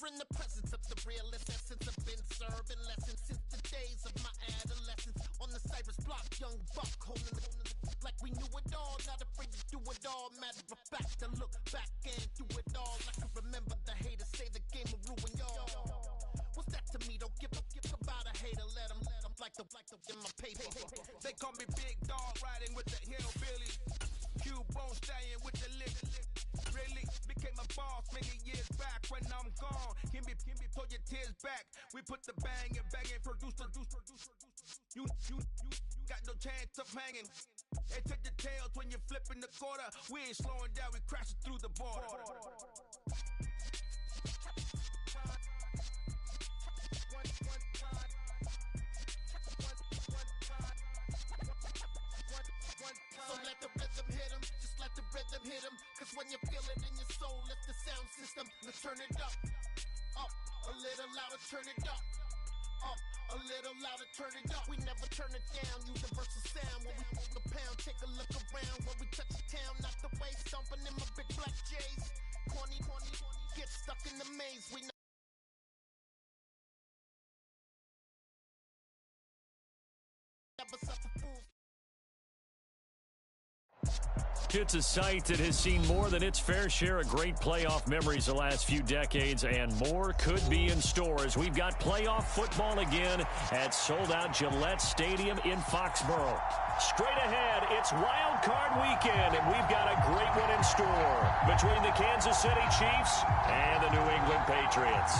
in the presence of the realest essence. I've been serving lessons since the days of my adolescence. On the Cypress block, young buck holding it like we knew it all. Not afraid to do it all. Matter of fact, to look back and do it all. I can remember the haters say the game will ruin y'all. What's that to me? Don't give about a hater. Let them like the in my paper. They call me Big Dog, riding with the hillbilly. Cubone staying with the lick. Really became a boss many years back. When I'm gone, can be pull your tears back. We put the bang and produce. You got no chance of hanging. They take the tails when you're flipping the quarter. We ain't slowing down, we crashing through the border. So let the rhythm hit him, just let the rhythm hit him. Cause when you feel it in your soul, lift the sound system. Let's turn it up, a little louder, turn it up, a little louder, turn it up. We never turn it down, universal sound. When we hold the pound, take a look around. When we touch the town, not the way, stomping in my big black J's. Corny, get stuck in the maze. We never suffer fools. It's a site that has seen more than its fair share of great playoff memories the last few decades, and more could be in store as we've got playoff football again at sold-out Gillette Stadium in Foxborough. Straight ahead, it's Wild Card Weekend, and we've got a great one in store between the Kansas City Chiefs and the New England Patriots.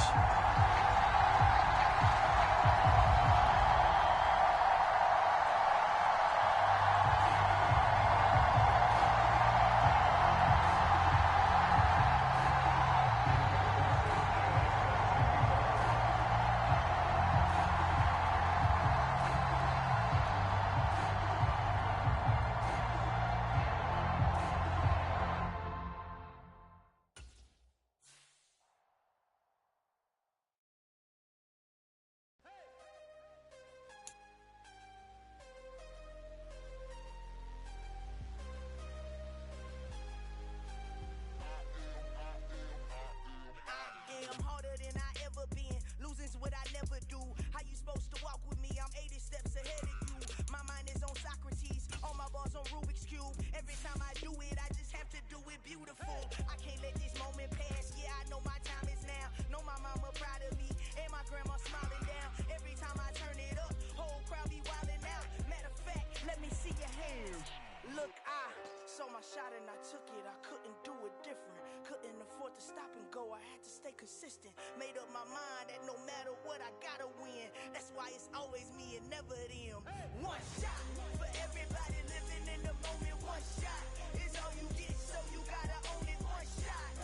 What I never do. How you supposed to walk with me? I'm 80 steps ahead of you. My mind is on Socrates, all my bars on Rubik's Cube. Every time I do it, I just have to do it beautiful. I can't let this moment pass. Yeah, I know my time is now. Know my mama proud of me, and my grandma smiling down. Every time I turn it up, whole crowd be wilding out. Matter of fact, let me see your hands. Look, I saw my shot and I took it. I couldn't do it different. Couldn't afford to stop and go. I had to stay consistent. Made up my mind that no matter what, I gotta win. That's why it's always me and never them. One shot for everybody living in the moment. One shot is all you get, so you gotta own it. One shot.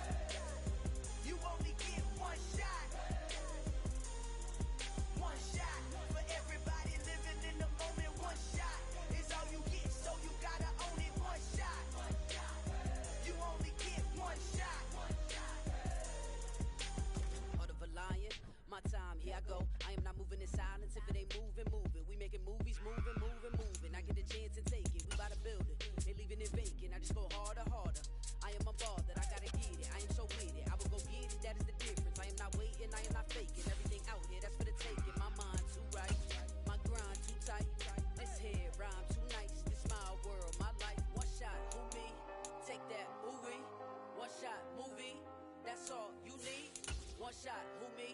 You only get one shot. One shot for everybody living in the moment. One shot is all you get, so you gotta own it. One shot. You only get one shot. My time, here I go. I am not moving in silence. If it ain't moving, moving. We making movies, moving. I get a chance and take it. We bout to build it. Ain't leaving it vacant. I just go harder. I am a ball that I gotta get it. I am so with it. I will go get it. That is the difference. I am not waiting. I am not faking. Everything out here, that's for the taking. My mind too right. My grind too tight. This here rhyme too nice. This my world, my life. One shot, who me? Take that, ooh-wee. One shot, movie. That's all you need. One shot, who me?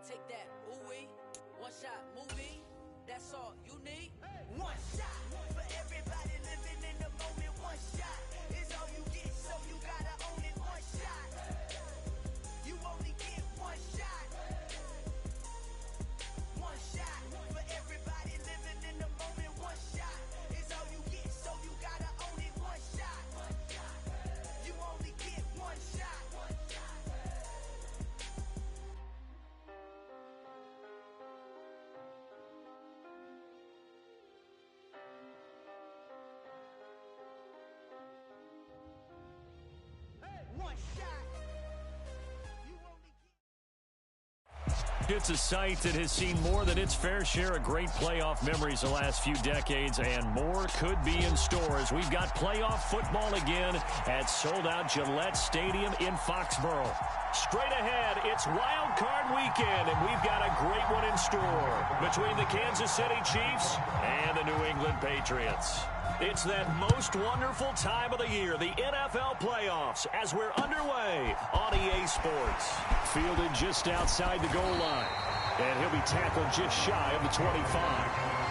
Take that, ooh-wee. One shot, movie. That's all you need. One shot for everybody living in the moment. One shot is all you get, so you gotta own it. One shot. You only get one shot. One shot for everybody living in the moment. One shot is all you get, so you gotta own it. One shot. You only get one shot. One shot. You only It's a site that has seen more than its fair share of great playoff memories the last few decades, and more could be in store as we've got playoff football again at sold-out Gillette Stadium in Foxborough. Straight ahead, it's Wild Card Weekend, and we've got a great one in store between the Kansas City Chiefs and the New England Patriots. It's that most wonderful time of the year, the NFL playoffs, as we're underway on EA Sports. Fielded just outside the goal line, and he'll be tackled just shy of the 25.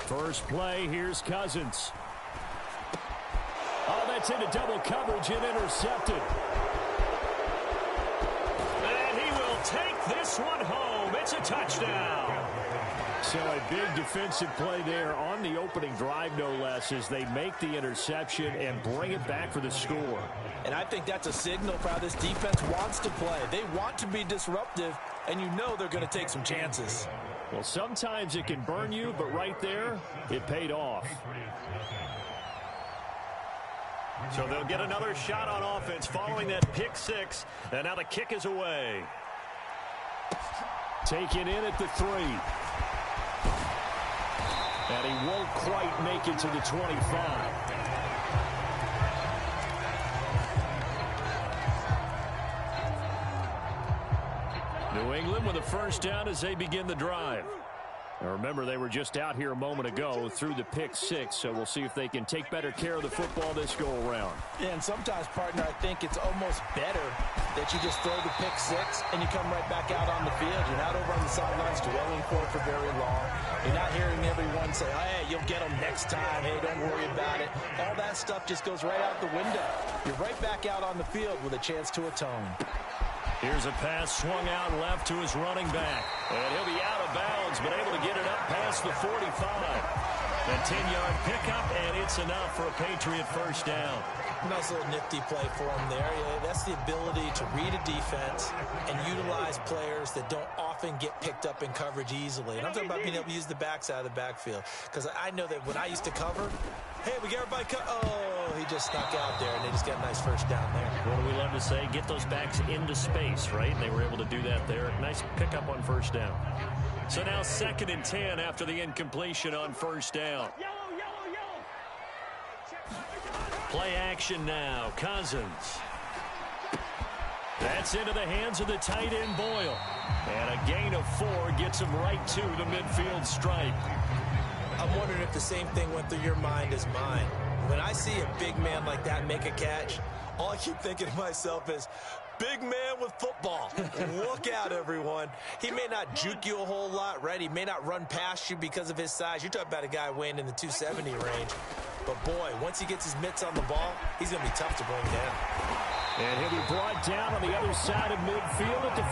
First play, here's Cousins. Oh, that's into double coverage and intercepted. And he will take this one home. It's a touchdown. So a big defensive play there on the opening drive, no less, as they make the interception and bring it back for the score. And I think that's a signal for how this defense wants to play. They want to be disruptive, and you know they're going to take some chances. Well, sometimes it can burn you, but right there, it paid off. So they'll get another shot on offense following that pick six. And now the kick is away. Taken in at the 3. And he won't quite make it to the 25. New England with a first down as they begin the drive. Now remember, they were just out here a moment ago through the pick six, so we'll see if they can take better care of the football this go-around. Yeah, and sometimes, partner, I think it's almost better that you just throw the pick six and you come right back out on the field. You're not over on the sidelines dwelling for very long. You're not hearing everyone say, oh, hey, you'll get them next time. Hey, don't worry about it. All that stuff just goes right out the window. You're right back out on the field with a chance to atone. Here's a pass swung out left to his running back. And he'll be out of bounds, but able to get it up past the 45. A 10-yard pickup, and it's enough for a Patriot first down. Nice little nifty play for him there. Yeah, that's the ability to read a defense and utilize players that don't often get picked up in coverage easily. And I'm talking about being able to use the backside of the backfield. Because I know that when I used to cover, hey, we got everybody cut. Oh, he just snuck out there, and they just got a nice first down there. What do we love to say? Get those backs into space, right? And they were able to do that there. Nice pickup on first down. So now 2nd and 10 after the incompletion on first down. Play action now. Cousins. That's into the hands of the tight end Boyle. And a gain of 4 gets him right to the midfield stripe. I'm wondering if the same thing went through your mind as mine. When I see a big man like that make a catch, all I keep thinking to myself is, big man with football. Look out, everyone. He may not juke you a whole lot, right? He may not run past you because of his size. You're talking about a guy weighing in the 270 range. But, boy, once he gets his mitts on the ball, he's going to be tough to bring down. And he'll be brought down on the other side of midfield at the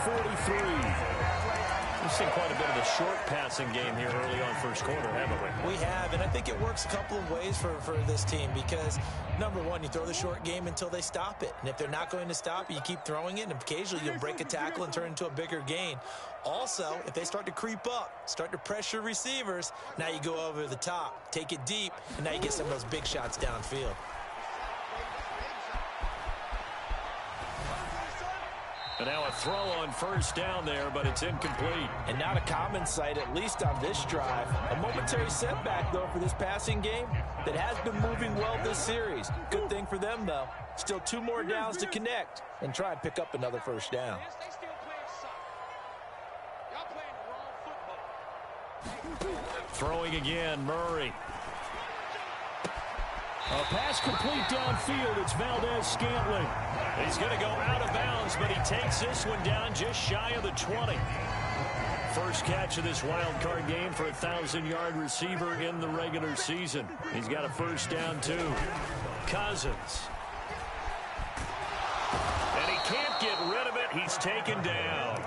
43. We've seen quite a bit of a short passing game here early on first quarter, haven't we? We have, and I think it works a couple of ways for this team because, number one, you throw the short game until they stop it. And if they're not going to stop it, you keep throwing it, and occasionally you'll break a tackle and turn it into a bigger gain. Also, if they start to creep up, start to pressure receivers, now you go over the top, take it deep, and now you get some of those big shots downfield. And now a throw on first down there, but it's incomplete. And not a common sight, at least on this drive. A momentary setback, though, for this passing game that has been moving well this series. Good thing for them, though. Still 2 more downs to connect and try and pick up another first down. Throwing again, Murray. A pass complete downfield. It's Valdez-Scantling. He's going to go out of bounds, but he takes this one down just shy of the 20. First catch of this wild card game for a 1,000-yard receiver in the regular season. He's got a first down, too. Cousins. And he can't get rid of it. He's taken down.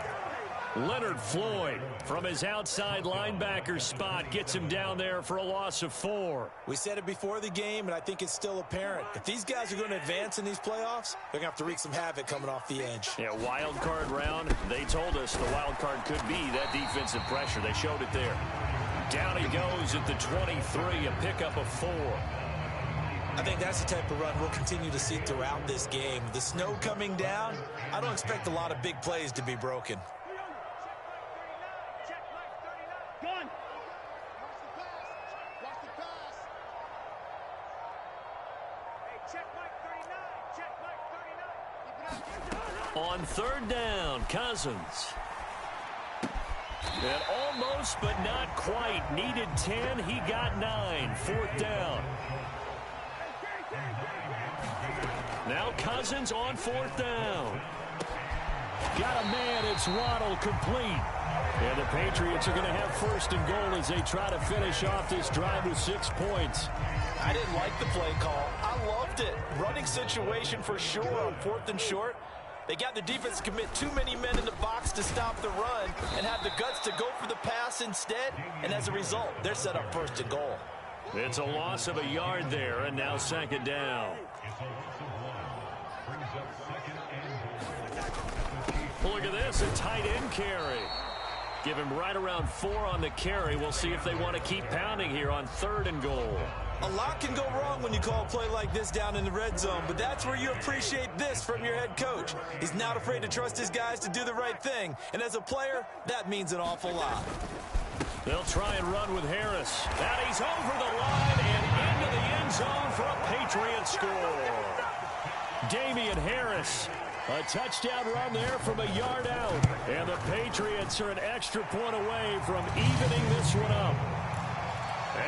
Leonard Floyd from his outside linebacker spot gets him down there for a loss of 4. We said it before the game, and I think it's still apparent. If these guys are going to advance in these playoffs, they're going to have to wreak some havoc coming off the edge. Yeah, wild card round. They told us the wild card could be that defensive pressure. They showed it there. Down he goes at the 23, a pickup of 4. I think that's the type of run we'll continue to see throughout this game. The snow coming down, I don't expect a lot of big plays to be broken. On 3rd down, Cousins. And almost, but not quite. Needed 10. He got 9. 4th down. Now Cousins on 4th down. Got a man. It's Waddle, complete. And the Patriots are going to have 1st and goal as they try to finish off this drive with 6 points. I didn't like the play call. I loved it. Running situation for sure on 4th and short. They got the defense to commit too many men in the box to stop the run and have the guts to go for the pass instead. And as a result, they're set up 1st and goal. It's a loss of a yard there, and now 2nd down. Look at this, a tight end carry. Give him right around 4 on the carry. We'll see if they want to keep pounding here on 3rd and goal. A lot can go wrong when you call a play like this down in the red zone, but that's where you appreciate this from your head coach. He's not afraid to trust his guys to do the right thing, and as a player, that means an awful lot. They'll try and run with Harris. And he's over the line and into the end zone for a Patriot score. Damian Harris, a touchdown run there from a yard out. And the Patriots are an extra point away from evening this one up.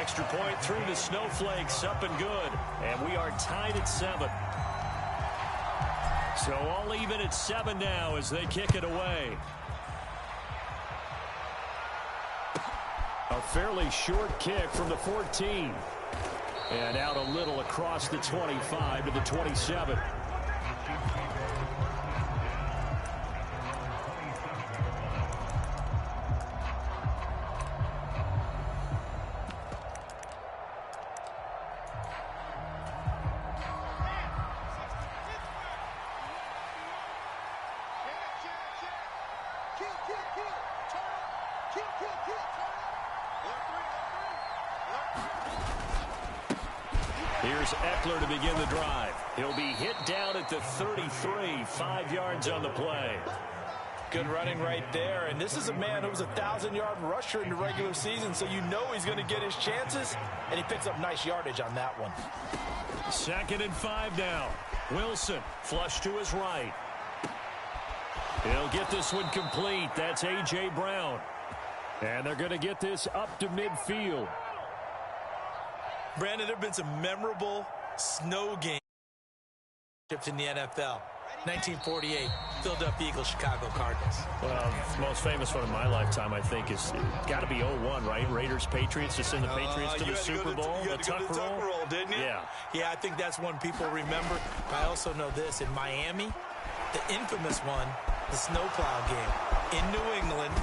Extra point through the snowflakes, up and good. And we are tied at 7. So all even at 7 now as they kick it away. A fairly short kick from the 14. And out a little across the 25 to the 27. Here's Eckler to begin the drive. He'll be hit down at the 33, 5 yards on the play. Good running right there, and this is a man who was a 1,000-yard rusher in the regular season, so you know he's going to get his chances, and he picks up nice yardage on that one. 2nd and 5 now. Wilson, flush to his right. He'll get this one complete. That's A.J. Brown. And they're going to get this up to midfield. Brandon, there have been some memorable snow games in the NFL. 1948, Philadelphia Eagles, Chicago Cardinals. Well, the most famous one in my lifetime, I think, is got to be 01, right? Raiders, Patriots, to send the Patriots to the Super Bowl. You had to go to the Tuck roll, didn't you? Yeah. Yeah, I think that's one people remember. I also know this. In Miami, the infamous one, the snowplow game. In New England,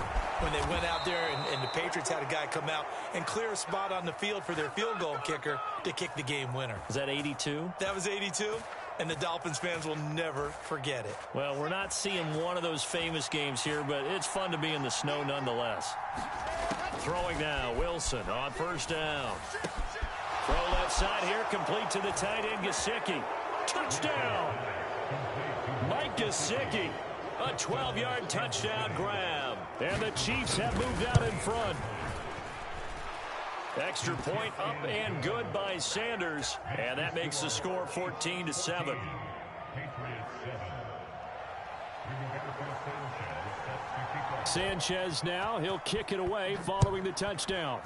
when they went out there and the Patriots had a guy come out and clear a spot on the field for their field goal kicker to kick the game winner. Is that 82? That was 82, and the Dolphins fans will never forget it. Well, we're not seeing one of those famous games here, but it's fun to be in the snow nonetheless. Throwing now, Wilson on 1st down. Throw left side here, complete to the tight end, Gesicki. Touchdown! Mike Gesicki. A 12-yard touchdown grab. And the Chiefs have moved out in front. Extra point up and good by Sanders. And that makes the score 14-7. Sanchez now. He'll kick it away following the touchdown.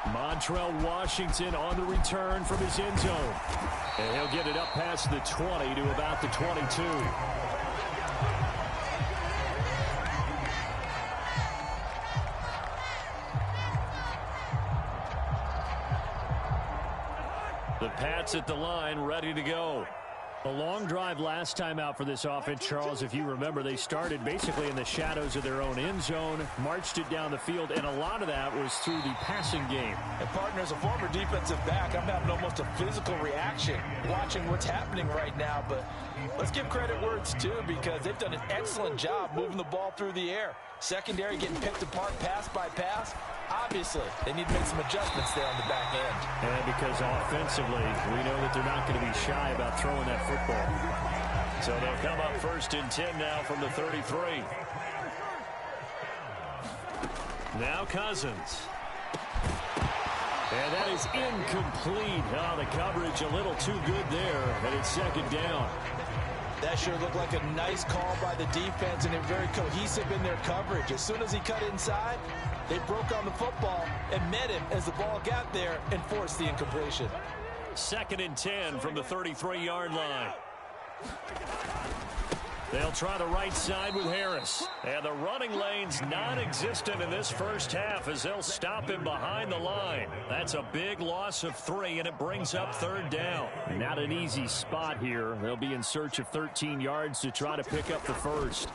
Montrell Washington on the return from his end zone. And he'll get it up past the 20 to about the 22. The Pats at the line, ready to go. A long drive last time out for this offense, Charles. If you remember, they started basically in the shadows of their own end zone, marched it down the field, and a lot of that was through the passing game. And partner, as a former defensive back, I'm having almost a physical reaction watching what's happening right now. But let's give credit where it's due, because they've done an excellent job moving the ball through the air. Secondary getting picked apart pass by pass. Obviously, they need to make some adjustments there on the back end. And because offensively, we know that they're not going to be shy about throwing that football. So they'll come up 1st and 10 now from the 33. Now Cousins. And that is incomplete. Oh, the coverage a little too good there, and it's 2nd down. That sure looked like a nice call by the defense, and they're very cohesive in their coverage. As soon as he cut inside, they broke on the football and met him as the ball got there and forced the incompletion. 2nd and 10 from the 33-yard line. They'll try the right side with Harris. And the running lane's non-existent in this first half as they'll stop him behind the line. That's a big loss of 3, and it brings up 3rd down. Not an easy spot here. They'll be in search of 13 yards to try to pick up the first.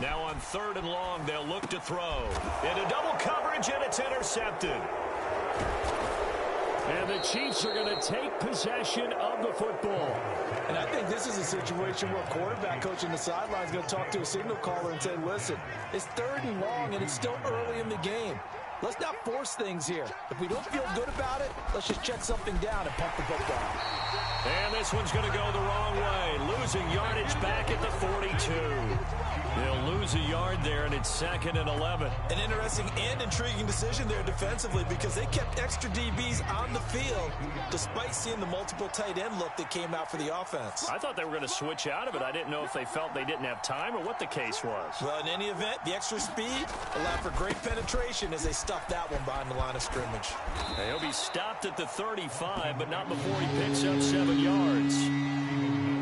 Now on 3rd and long, they'll look to throw. Into double coverage, and it's intercepted. And the Chiefs are going to take possession of the football. And I think this is a situation where a quarterback coach on the sideline is going to talk to a signal caller and say, listen, it's 3rd and long, and it's still early in the game. Let's not force things here. If we don't feel good about it, let's just check something down and pump the football. And this one's going to go the wrong way. Losing yardage back at the 42. They'll lose a yard there, and it's 2nd and 11. An interesting and intriguing decision there defensively, because they kept extra DBs on the field despite seeing the multiple tight end look that came out for the offense. I thought they were going to switch out of it. I didn't know if they felt they didn't have time or what the case was. Well, in any event, the extra speed allowed for great penetration as they stuffed that one behind the line of scrimmage. He'll be stopped at the 35, but not before he picks up 7 yards.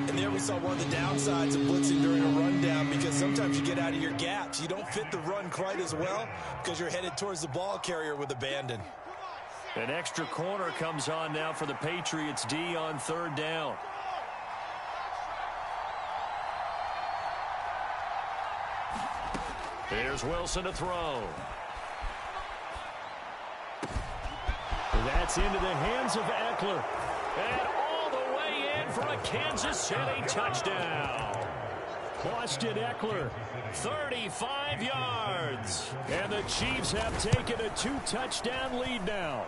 And there we saw one of the downsides of blitzing during a rundown, because sometimes you get out of your gaps. You don't fit the run quite as well because you're headed towards the ball carrier with abandon. An extra corner comes on now for the Patriots D on 3rd down. Here's Wilson to throw. That's into the hands of Eckler. And all the way in for a Kansas City touchdown. Austin Eckler, 35 yards. And the Chiefs have taken a 2-touchdown lead now.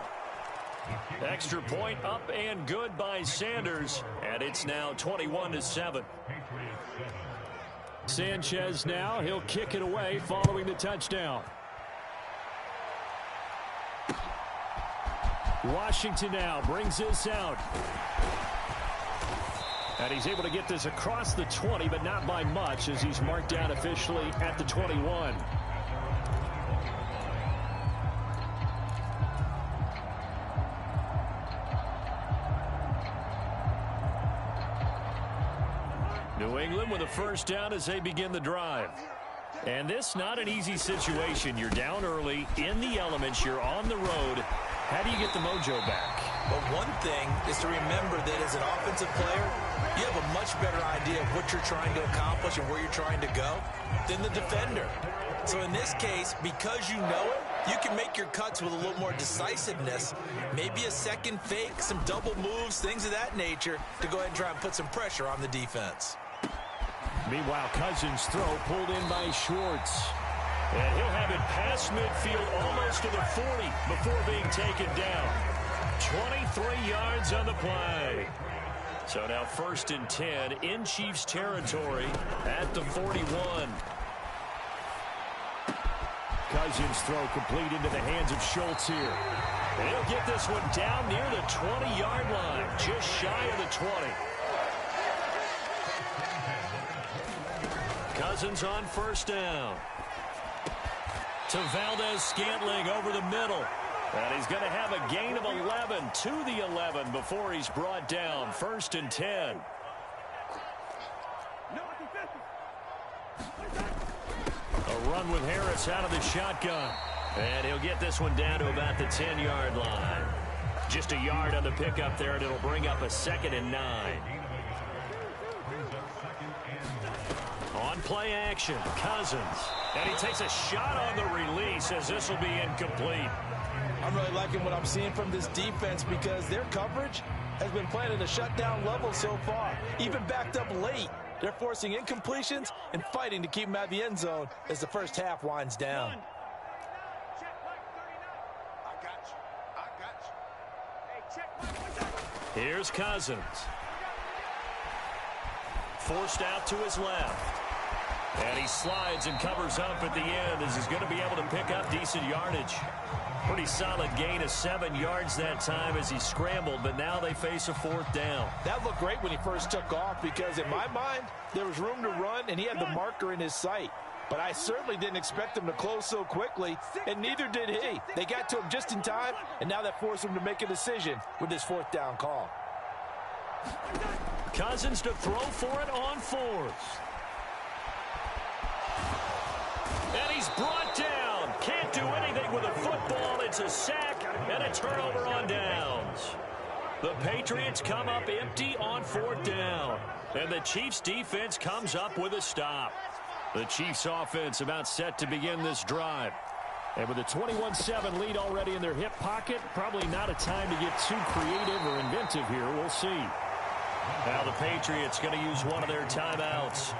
Extra point up and good by Sanders. And it's now 21-7. Sanchez now, he'll kick it away following the touchdown. Washington now brings this out. And he's able to get this across the 20, but not by much, as he's marked down officially at the 21. New England with a 1st down as they begin the drive. And this not an easy situation. You're down early, in the elements, you're on the road. How do you get the mojo back? But one thing is to remember that as an offensive player, you have a much better idea of what you're trying to accomplish and where you're trying to go than the defender. So in this case, because you know it, you can make your cuts with a little more decisiveness, maybe a second fake, some double moves, things of that nature, to go ahead and try and put some pressure on the defense. Meanwhile, Cousins' throw pulled in by Schwartz. And he'll have it past midfield almost to the 40 before being taken down. 23 yards on the play. So now 1st and 10 in Chiefs territory at the 41. Cousins' throw complete into the hands of Schultz here. And he'll get this one down near the 20-yard line, just shy of the 20. Cousins on 1st down. To Valdez-Scantling over the middle. And he's going to have a gain of 11 to the 11 before he's brought down. 1st and 10. A run with Harris out of the shotgun. And he'll get this one down to about the 10-yard line. Just a yard on the pickup there, and it'll bring up a 2nd and 9. play action. Cousins. And he takes a shot on the release as this will be incomplete. I'm really liking what I'm seeing from this defense because their coverage has been playing at a shutdown level so far. Even backed up late, they're forcing incompletions and fighting to keep them out of the end zone as the first half winds down. Here's Cousins. Forced out to his left. And he slides and covers up at the end as he's going to be able to pick up decent yardage. Pretty solid gain of 7 yards that time as he scrambled, but now they face a 4th down. That looked great when he first took off because in my mind, there was room to run and he had the marker in his sight. But I certainly didn't expect him to close so quickly, and neither did he. They got to him just in time, and now that forced him to make a decision with his 4th down call. Cousins to throw for it on 4th. And he's brought down. Can't do anything with a football. It's a sack and a turnover on downs. The Patriots come up empty on 4th down. And the Chiefs defense comes up with a stop. The Chiefs offense about set to begin this drive. And with a 21-7 lead already in their hip pocket, probably not a time to get too creative or inventive here. We'll see. Now the Patriots going to use one of their timeouts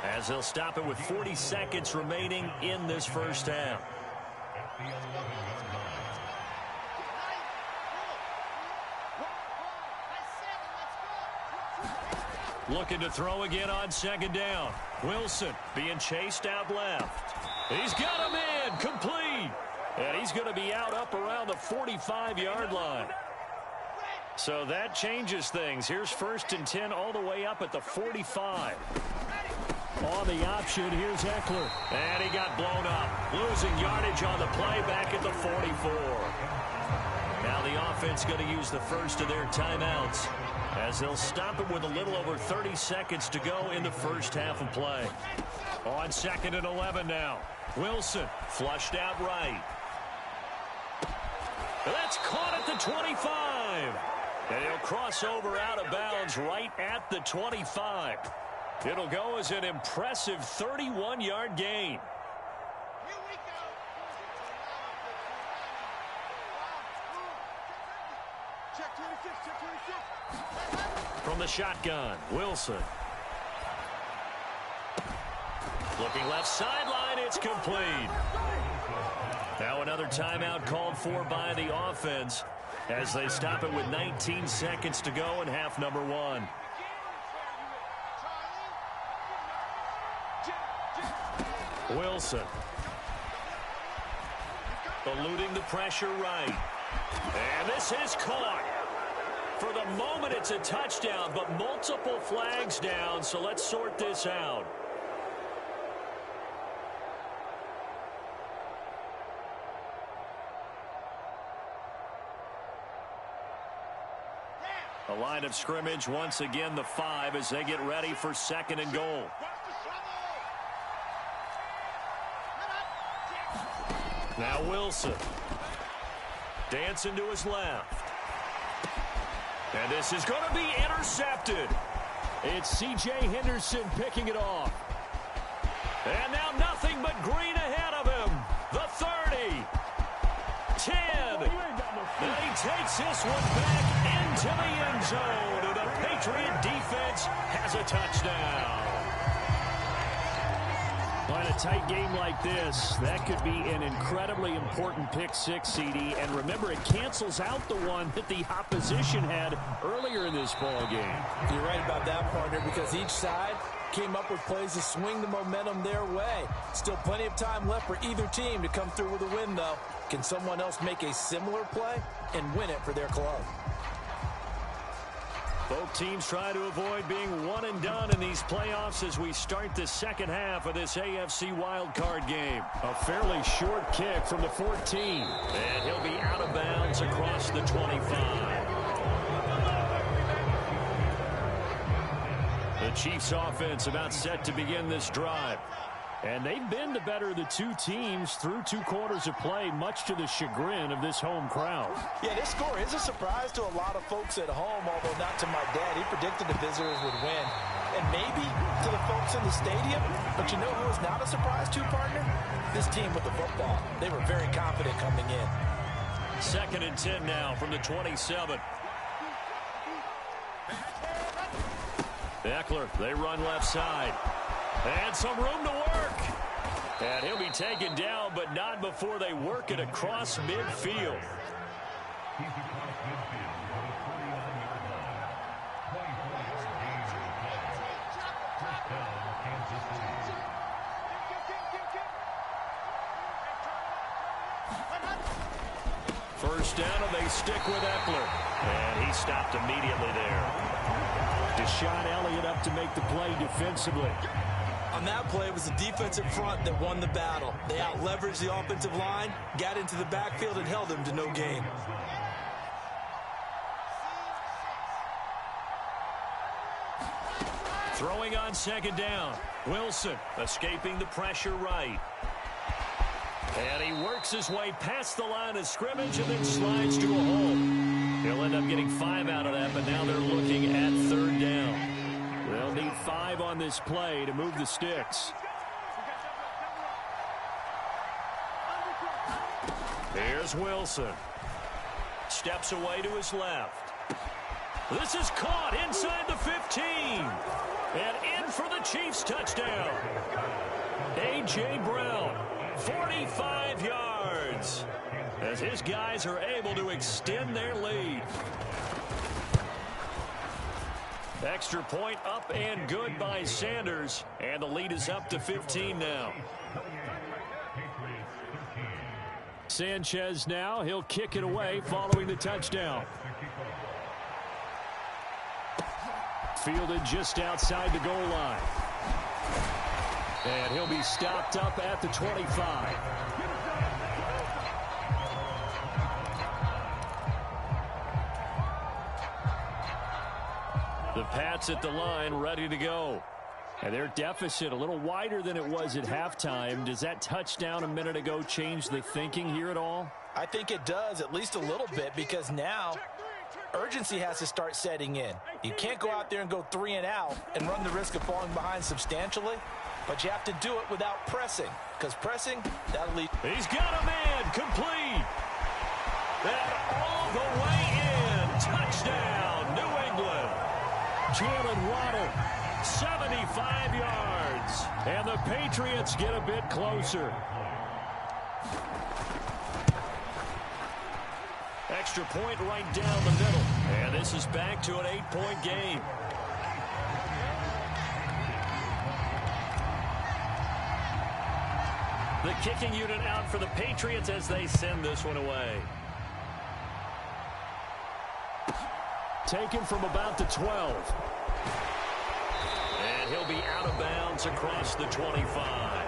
as they'll stop it with 40 seconds remaining in this first half. Looking to throw again on 2nd down. Wilson being chased out left. He's got him in, complete. And he's going to be out up around the 45-yard line. So that changes things. Here's 1st and 10 all the way up at the 45. On the option, here's Eckler. And he got blown up. Losing yardage on the play back at the 44. Now the offense going to use the first of their timeouts as they'll stop it with a little over 30 seconds to go in the first half of play. On 2nd and 11 now. Wilson flushed out right. That's caught at the 25. And he'll cross over out of bounds right at the 25. It'll go as an impressive 31-yard gain. From the shotgun, Wilson. Looking left sideline, it's complete. Now another timeout called for by the offense as they stop it with 19 seconds to go in half number 1. Wilson. Eluding the pressure right. And this is caught. For the moment, it's a touchdown, but multiple flags down, so let's sort this out. The line of scrimmage, once again, the 5 as they get ready for 2nd and goal. Now Wilson. Dancing to his left. And this is going to be intercepted. It's C.J. Henderson picking it off. And now nothing but green ahead of him. The 30. 10. And he takes this one back into the end zone. And the Patriot defense has a touchdown. In a tight game like this, that could be an incredibly important pick 6, CD. And remember, it cancels out the one that the opposition had earlier in this ball game. You're right about that, partner, because each side came up with plays to swing the momentum their way. Still plenty of time left for either team to come through with a win, though. Can someone else make a similar play and win it for their club? Both teams try to avoid being one and done in these playoffs as we start the second half of this AFC wildcard game. A fairly short kick from the 14. And he'll be out of bounds across the 25. The Chiefs offense about set to begin this drive. And they've been the better of the two teams through 2 quarters of play, much to the chagrin of this home crowd. Yeah, this score is a surprise to a lot of folks at home, although not to my dad. He predicted the visitors would win. and maybe to the folks in the stadium. But you know who is not a surprise to, partner? This team with the football. They were very confident coming in. 2nd and 10 now from the 27. Eckler, they run left side. And some room to work. And he'll be taken down, but not before they work it across midfield. First down, and they stick with Eckler. And he stopped immediately there. Deshaun Elliott up to make the play defensively. On that play, it was the defensive front that won the battle. They out-leveraged the offensive line, got into the backfield, and held them to no gain. Throwing on 2nd down. Wilson escaping the pressure right. And he works his way past the line of scrimmage and then slides to a hole. He'll end up getting 5 out of that, but now they're looking at 3rd down. They'll need 5 on this play to move the sticks. Here's Wilson. Steps away to his left. This is caught inside the 15. And in for the Chiefs touchdown. A.J. Brown, 45 yards. As his guys are able to extend their lead. Extra point up and good by Sanders. And the lead is up to 15 now. Sanchez now. He'll kick it away following the touchdown. Fielded just outside the goal line. And he'll be stopped up at the 25. The Pats at the line ready to go. And their deficit a little wider than it was at halftime. Does that touchdown a minute ago change the thinking here at all? I think it does, at least a little bit, because now urgency has to start setting in. You can't go out there and go 3 and out and run the risk of falling behind substantially, but you have to do it without pressing, because pressing, that'll lead. He's got a man complete. And all the way in. Touchdown, New England. Jalen Waddle, 75 yards. And the Patriots get a bit closer. Extra point right down the middle. And this is back to an 8-point game. The kicking unit out for the Patriots as they send this one away. Taken from about the 12. And he'll be out of bounds across the 25.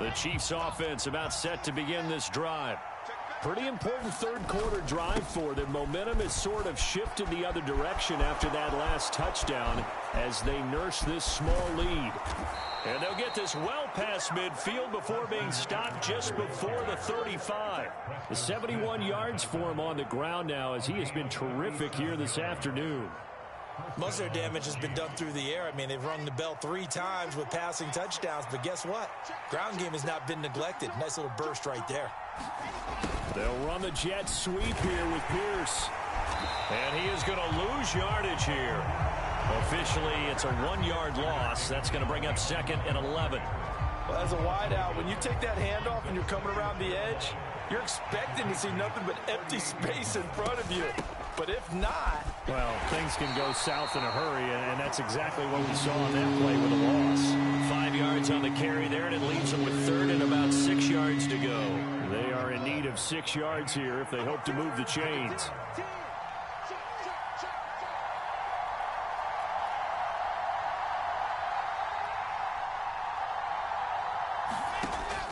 The Chiefs offense about set to begin this drive. Pretty important third quarter drive for them. Momentum has sort of shifted the other direction after that last touchdown as they nurse this small lead. And they'll get this well past midfield before being stopped just before the 35. The 71 yards for him on the ground now as he has been terrific here this afternoon. Most of their damage has been done through the air. I mean, they've rung the bell 3 times with passing touchdowns, but guess what? Ground game has not been neglected. Nice little burst right there. They'll run the jet sweep here with Pierce. And he is going to lose yardage here. Officially, it's a 1-yard loss. That's going to bring up 2nd and 11. Well, as a wideout, when you take that handoff and you're coming around the edge, you're expecting to see nothing but empty space in front of you. But if not, well, things can go south in a hurry, and that's exactly what we saw on that play with a loss. 5 yards on the carry there, and it leaves them with 3rd and about 6 yards to go. They are in need of 6 yards here if they hope to move the chains.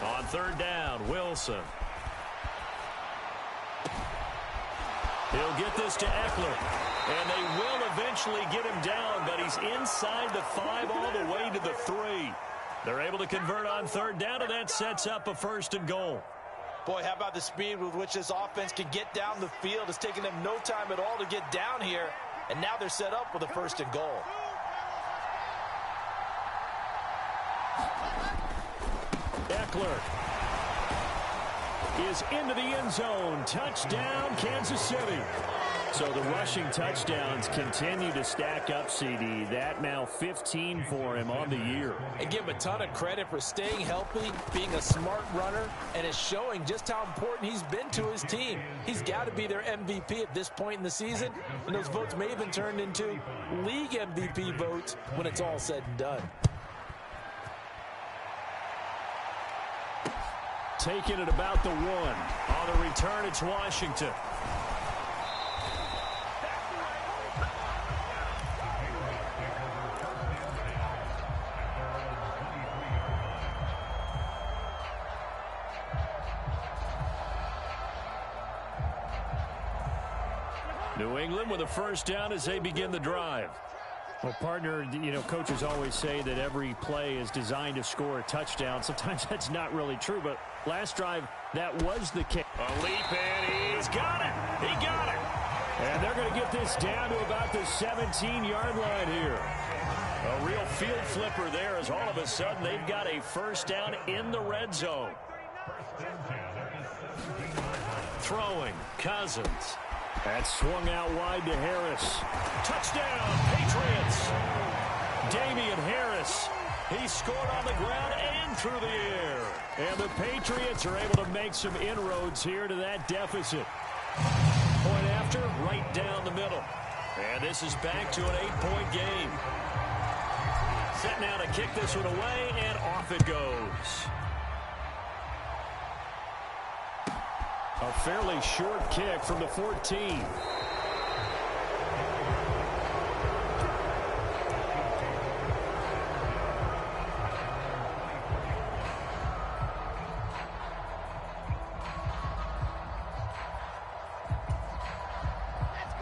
On 3rd down, Wilson. He'll get this to Eckler, and they will eventually get him down, but he's inside the 5 all the way to the 3. They're able to convert on third down, and that sets up a 1st and goal. Boy, how about the speed with which this offense can get down the field? It's taken them no time at all to get down here, and now they're set up with a 1st and goal. Eckler is into the end zone. Touchdown, Kansas City. So the rushing touchdowns continue to stack up, CD. That now 15 for him on the year. And give him a ton of credit for staying healthy, being a smart runner, and it's showing just how important he's been to his team. He's got to be their MVP at this point in the season, and those votes may have been turned into league MVP votes when it's all said and done. Taking it about the 1. On the return, it's Washington. New England with a 1st down as they begin the drive. Well, partner, coaches always say that every play is designed to score a touchdown. Sometimes that's not really true, but last drive, that was the case. A leap, and he's got it. He got it. And they're going to get this down to about the 17-yard line here. A real field flipper there as all of a sudden they've got a 1st down in the red zone. Throwing, Cousins. That's swung out wide to Harris. Touchdown, Patriots. Damian Harris. He scored on the ground and through the air. And the Patriots are able to make some inroads here to that deficit. Point after, right down the middle. And this is back to an 8-point game. Set now to kick this one away, and off it goes. A fairly short kick from the 14.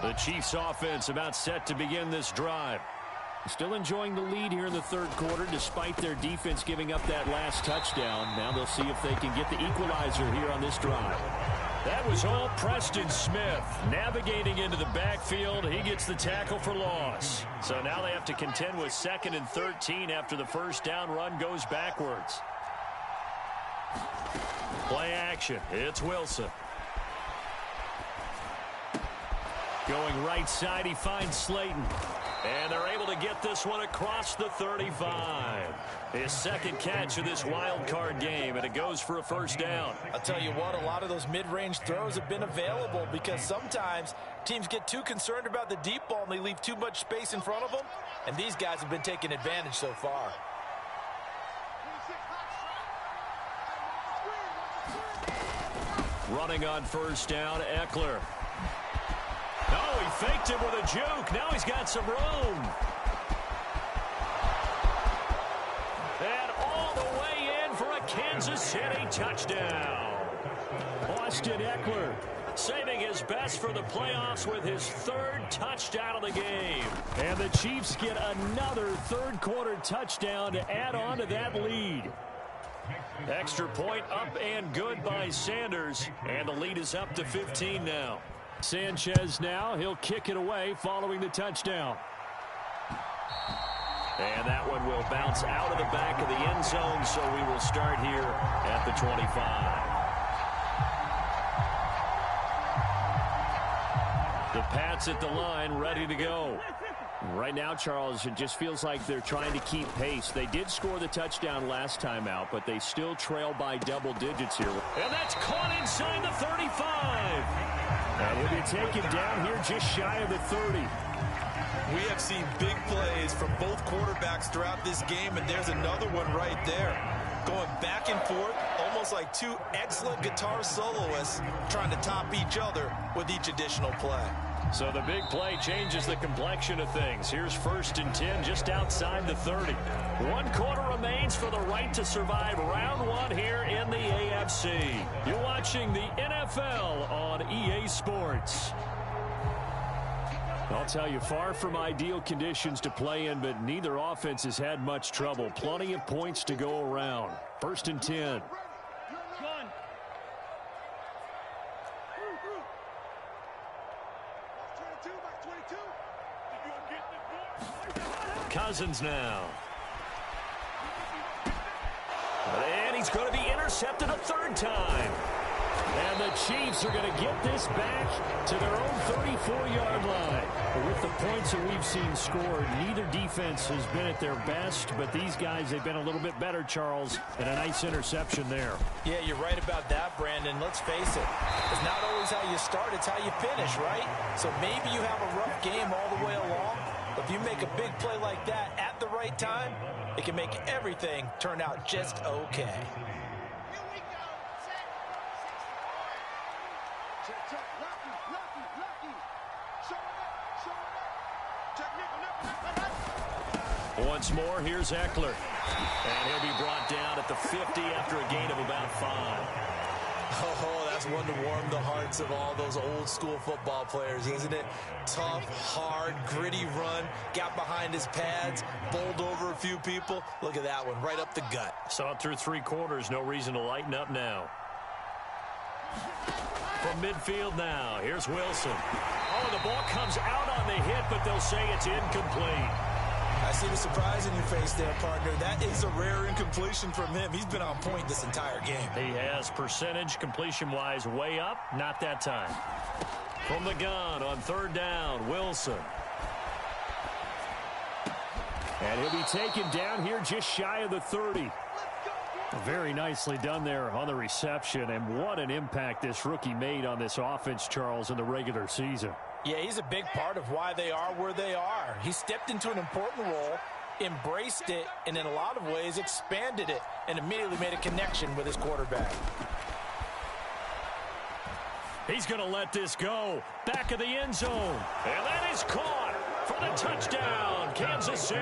The Chiefs offense about set to begin this drive. Still enjoying the lead here in the 3rd quarter despite their defense giving up that last touchdown. Now they'll see if they can get the equalizer here on this drive. That was all Preston Smith navigating into the backfield. He gets the tackle for loss. So now they have to contend with 2nd and 13 after the 1st down run goes backwards. Play action. It's Wilson. Going right side, he finds Slayton. And they're able to get this one across the 35. His 2nd catch of this wild card game, and it goes for a 1st down. I'll tell you what, a lot of those mid-range throws have been available because sometimes teams get too concerned about the deep ball and they leave too much space in front of them, and these guys have been taking advantage so far. Running on 1st down, Eckler. Oh, he faked him with a juke. Now he's got some room. And all the way in for a Kansas City touchdown. Austin Eckler saving his best for the playoffs with his 3rd touchdown of the game. And the Chiefs get another 3rd quarter touchdown to add on to that lead. Extra point up and good by Sanders. And the lead is up to 15 now. Sanchez now, he'll kick it away following the touchdown. And that one will bounce out of the back of the end zone, so we will start here at the 25. The Pats at the line, ready to go. Right now, Charles, it just feels like they're trying to keep pace. They did score the touchdown last time out, but they still trail by double digits here. And that's caught inside the 35. And he'll be taken down here just shy of the 30. We have seen big plays from both quarterbacks throughout this game, and there's another one right there. Going back and forth, almost like 2 excellent guitar soloists trying to top each other with each additional play. So the big play changes the complexion of things. Here's 1st and 10 just outside the 30. 1 quarter remains for the right to survive round 1 here in the AFC. You're watching the NFL on EA Sports. I'll tell you, far from ideal conditions to play in, but neither offense has had much trouble. Plenty of points to go around. 1st and 10. Cousins now. And he's going to be intercepted a 3rd time. And the Chiefs are going to get this back to their own 34-yard line. With the points that we've seen scored, neither defense has been at their best, but these guys, they've been a little bit better, Charles, and a nice interception there. Yeah, you're right about that, Brandon. Let's face it. It's not always how you start, it's how you finish, right? So maybe you have a rough game all the way along, but if you make a big play like that at the right time, it can make everything turn out just okay. Once more, here's Eckler. And he'll be brought down at the 50 after a gain of about 5. Oh, that's one to warm the hearts of all those old school football players, isn't it? Tough, hard, gritty run, got behind his pads, bowled over a few people. Look at that one, right up the gut. Saw it through 3 quarters, no reason to lighten up now. From midfield now, here's Wilson. Oh, the ball comes out on the hit, but they'll say it's incomplete. I see the surprise in your face there, partner. That is a rare incompletion from him. He's been on point this entire game. He has. Percentage completion-wise way up. Not that time. From the gun on 3rd down, Wilson. And he'll be taken down here just shy of the 30. Very nicely done there on the reception. And what an impact this rookie made on this offense, Charles, in the regular season. Yeah, he's a big part of why they are where they are. He stepped into an important role, embraced it, and in a lot of ways expanded it, and immediately made a connection with his quarterback. He's going to let this go. Back of the end zone. And that is caught for the touchdown, Kansas City.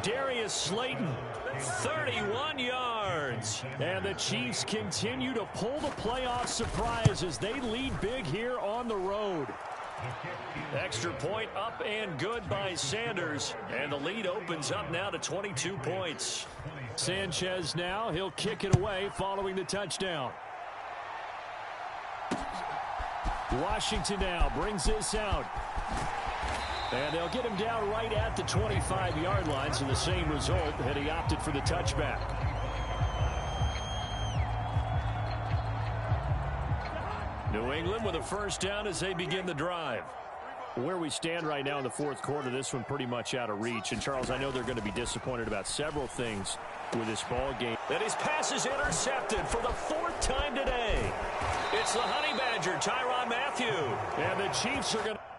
Darius Slayton, 31 yards. And the Chiefs continue to pull the playoff surprise as they lead big here on the road. Extra point up and good by Sanders. And the lead opens up now to 22 points. Sanchez now, he'll kick it away following the touchdown. Washington now brings this out. And they'll get him down right at the 25-yard line, so the same result had he opted for the touchback. New England with a 1st down as they begin the drive. Where we stand right now in the 4th quarter, this one pretty much out of reach. And, Charles, I know they're going to be disappointed about several things with this ball game. And his pass is intercepted for the 4th time today. It's the Honey Badger, Tyrann Mathieu. And the Chiefs are going to...